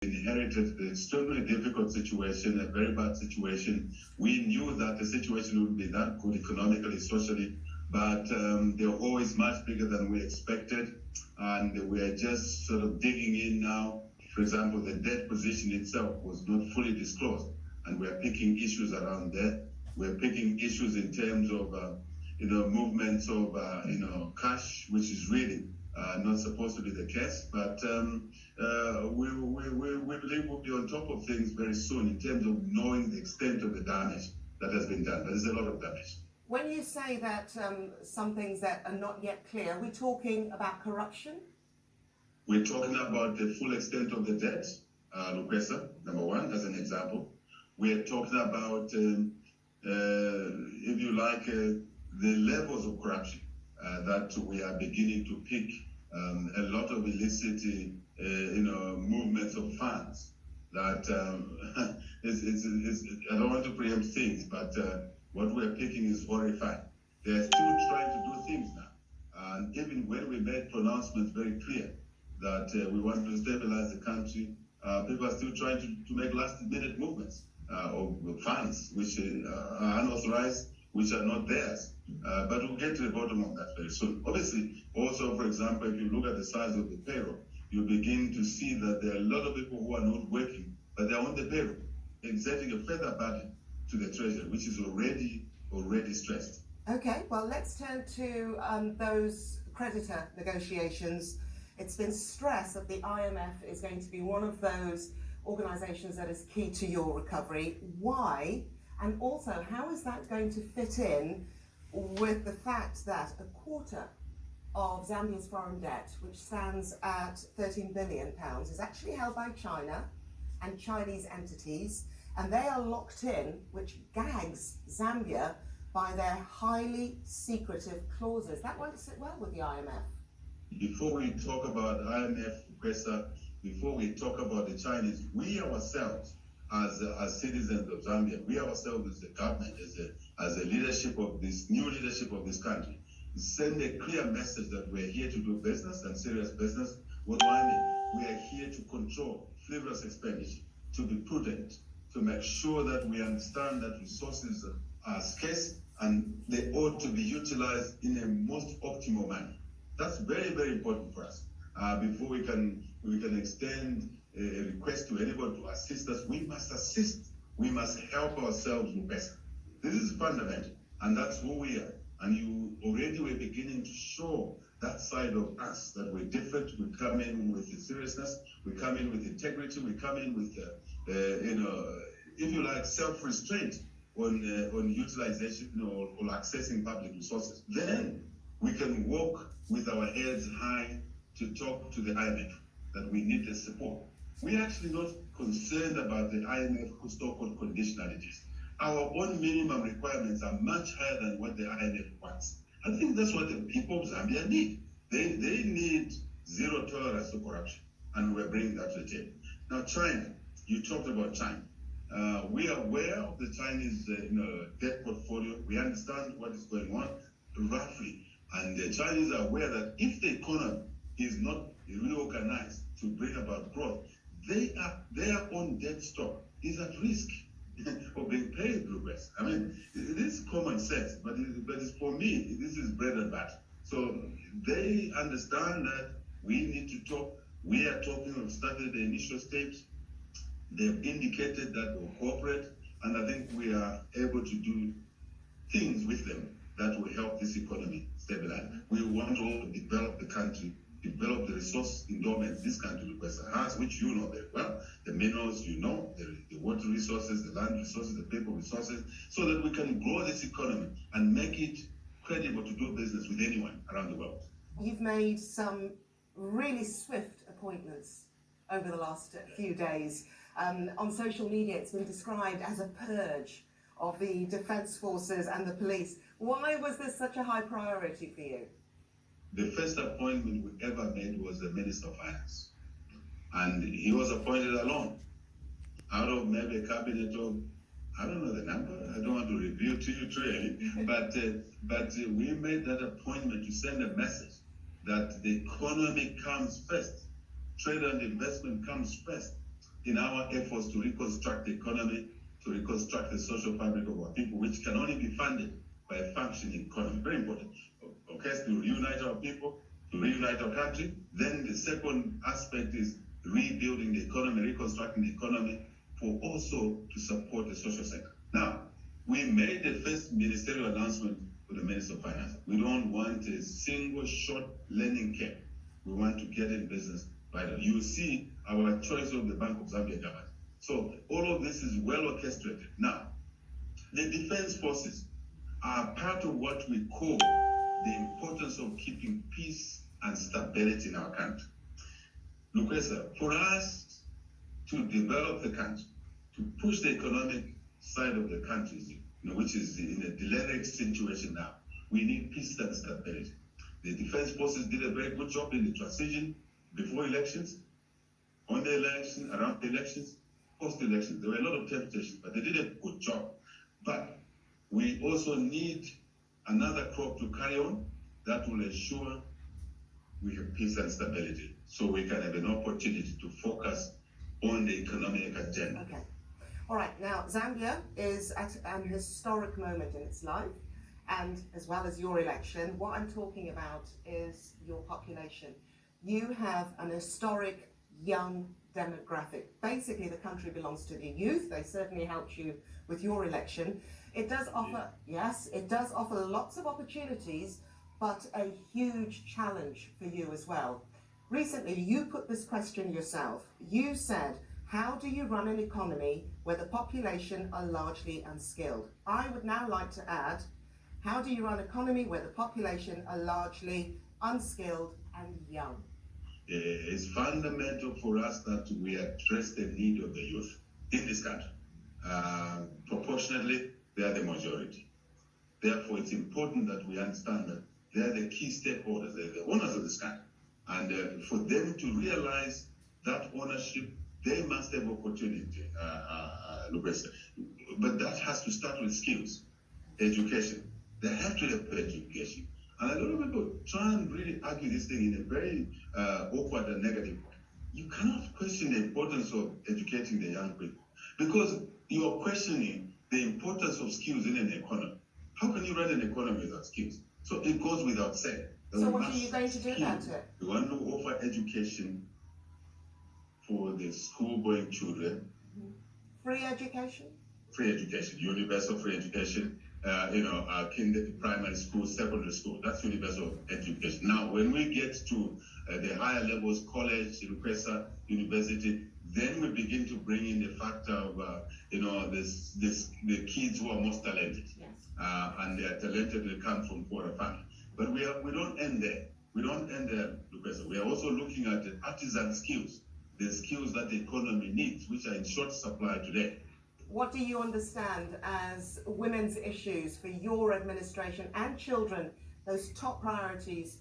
inherited an extremely difficult situation, a very bad situation. We knew that the situation would be that good economically, socially, but they're always much bigger than we expected. And we're just sort of digging in now. For example, the debt position itself was not fully disclosed, and we're picking issues around that. We're picking issues in terms of movements of cash, which is really not supposed to be the case, but we believe we'll be on top of things very soon in terms of knowing the extent of the damage that has been done. There's a lot of damage. When you say that some things that are not yet clear, are we talking about corruption? We're talking about the full extent of the debt, Lukwesa, number one, as an example. We're talking about, if you like, the levels of corruption that we are beginning to pick. A lot of illicit, movements of funds. That I don't want to preempt things, but what we're picking is horrifying. They're still trying to do things now, and even when we made pronouncements very clear that we want to stabilize the country, people are still trying to make last-minute movements of funds which are unauthorized, which are not theirs. But we'll get to the bottom of that very soon. Obviously, also, for example, if you look at the size of the payroll, you begin to see that there are a lot of people who are not working, but they're on the payroll, exerting a further burden to the treasury, which is already stressed. Okay, well, let's turn to those creditor negotiations. It's been stressed that the IMF is going to be one of those organisations that is key to your recovery. Why? And also, how is that going to fit in with the fact that a quarter of Zambia's foreign debt, which stands at £13 billion, is actually held by China and Chinese entities, and they are locked in, which gags Zambia by their highly secretive clauses. That won't sit well with the IMF. Before we talk about IMF, before we talk about the Chinese, we ourselves, as citizens of Zambia, we ourselves as the government, as a leadership of this new leadership of this country, send a clear message that we're here to do business and serious business. What do I mean? We are here to control frivolous expenditure, to be prudent, to make sure that we understand that resources are scarce and they ought to be utilized in a most optimal manner. That's very, very important for us. Before we can extend a request to anybody to assist us, we must assist. We must help ourselves do better. This is fundamental, and that's who we are. And you already were beginning to show that side of us, that we're different. We come in with seriousness. We come in with integrity. We come in with, if you like, self-restraint on utilization or accessing public resources. Then we can walk with our heads high to talk to the IMF that we need the support. We're actually not concerned about the IMF so-called conditionalities. Our own minimum requirements are much higher than what the IMF wants. I think that's what the people of Zambia need. They need zero tolerance to corruption, and we're bringing that to the table. Now, China, you talked about China. We are aware of the Chinese debt portfolio. We understand what is going on roughly. And the Chinese are aware that if the economy is not reorganized to bring about growth, their own debt stock is at risk of being paid progress. I mean, it is common sense, but it's, for me, this is bread and butter. So they understand that we need to talk. We are talking, we've started the initial stage. They've indicated that we'll cooperate, and I think we are able to do things with them that will help this economy stabilize. We want to develop the country, develop the resource endowments this country has, which you know very well, the minerals, the water resources, the land resources, the people resources, so that we can grow this economy and make it credible to do business with anyone around the world. You've made some really swift appointments over the last few days. On social media, it's been described as a purge of the defence forces and the police. Why was this such a high priority for you? The first appointment we ever made was the Minister of Finance. And he was appointed alone, out of maybe a cabinet of, I don't know the number, I don't want to reveal to you truly, but we made that appointment to send a message that the economy comes first, trade and investment comes first, in our efforts to reconstruct the economy, to reconstruct the social fabric of our people, which can only be funded by a functioning economy. Very important. Okay, to reunite our people, to reunite our country. Then the second aspect is rebuilding the economy, reconstructing the economy, for also to support the social sector. Now, we made the first ministerial announcement to the Minister of Finance. We don't want a single short learning camp. We want to get in business right now. You see our choice of the Bank of Zambia government. So all of this is well orchestrated. Now, the defense forces are part of what we call the importance of keeping peace and stability in our country. Look, sir, for us to develop the country, to push the economic side of the country, which is in a dilemmatic situation now, we need peace and stability. The defense forces did a very good job in the transition before elections, on the election, around the elections, post-elections. There were a lot of temptations, but they did a good job. But we also need another crop to carry on that will ensure we have peace and stability, so we can have an opportunity to focus on the economic agenda. Okay. All right. Now, Zambia is at an historic moment in its life, and as well as your election, what I'm talking about is your population. You have an historic young demographic. Basically, the country belongs to the youth. They certainly helped you with your election. It does offer, yes, it does offer lots of opportunities, but a huge challenge for you as well. Recently, you put this question yourself. You said, how do you run an economy where the population are largely unskilled? I would now like to add, how do you run an economy where the population are largely unskilled and young? It's fundamental for us that we address the need of the youth in this country. Proportionately, they are the majority. Therefore, it's important that we understand that they are the key stakeholders, they're the owners of this country. And for them to realize that ownership, they must have opportunity, Lucas. But that has to start with skills, education. They have to have education. And a lot of people try and really argue this thing in a very awkward and negative way. You cannot question the importance of educating the young people, because you are questioning the importance of skills in an economy. How can you run an economy without skills? So it goes without saying. So what are you going to do about it? We want to offer education for the school-going children. Free education? Free education, universal free education. Primary school, secondary school, that's universal education. Now, when we get to the higher levels, college, university, then we begin to bring in the factor of, the kids who are most talented. Yes. And they are talented, they come from poorer families. But we don't end there. We don't end there, Lucas. We are also looking at the artisan skills, the skills that the economy needs, which are in short supply today. What do you understand as women's issues for your administration and children, those top priorities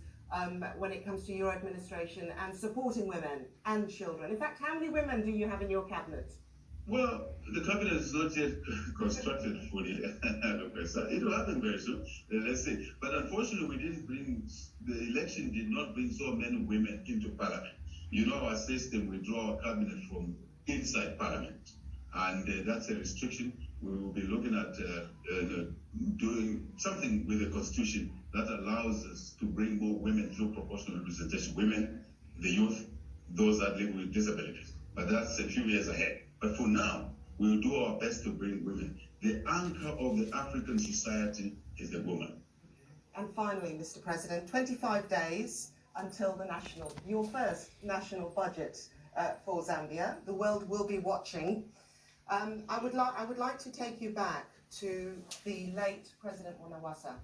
when it comes to your administration and supporting women and children? In fact, how many women do you have in your cabinet? Well, the cabinet is not yet constructed fully. It will happen very soon, let's see. But unfortunately, the election did not bring so many women into parliament. You know, our system, we draw our cabinet from inside parliament. And that's a restriction. We will be looking at doing something with the constitution that allows us to bring more women through proportional representation. Women, the youth, those that live with disabilities. But that's a few years ahead. But for now, we will do our best to bring women. The anchor of the African society is the woman. And finally, Mr. President, 25 days until your first national budget for Zambia. The world will be watching. I would like to take you back to the late President Wanawasa.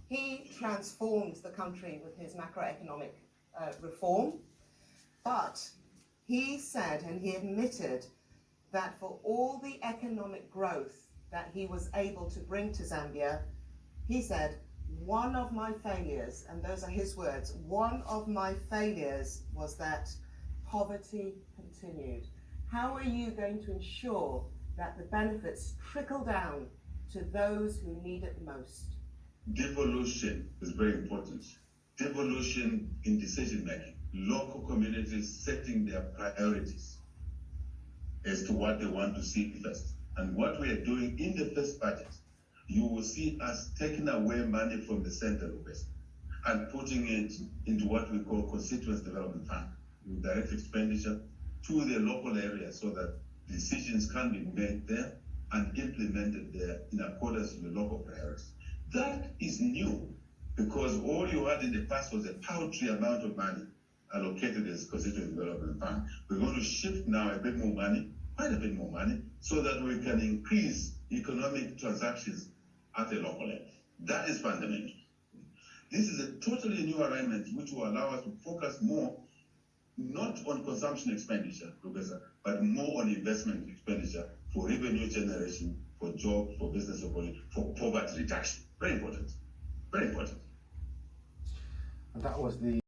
He transformed the country with his macroeconomic reform, but he said and he admitted that for all the economic growth that he was able to bring to Zambia, he said, one of my failures, and those are his words, one of my failures was that poverty continued. How are you going to ensure that the benefits trickle down to those who need it most? Devolution is very important. Devolution in decision making. Local communities setting their priorities. as to what they want to see first. And what we are doing in the first budget, you will see us taking away money from the central west and putting it into what we call constituency development fund, with direct expenditure to the local area so that decisions can be made there and implemented there in accordance with the local priorities. That is new, because all you had in the past was a paltry amount of money allocated as constituency development fund. We're going to shift now a bit more money, quite a bit more money, so that we can increase economic transactions at the local level. That is fundamental. This is a totally new arrangement which will allow us to focus more, not on consumption expenditure, Professor, but more on investment expenditure for revenue generation, for jobs, for business opportunity, for poverty reduction. Very important. Very important. And that was the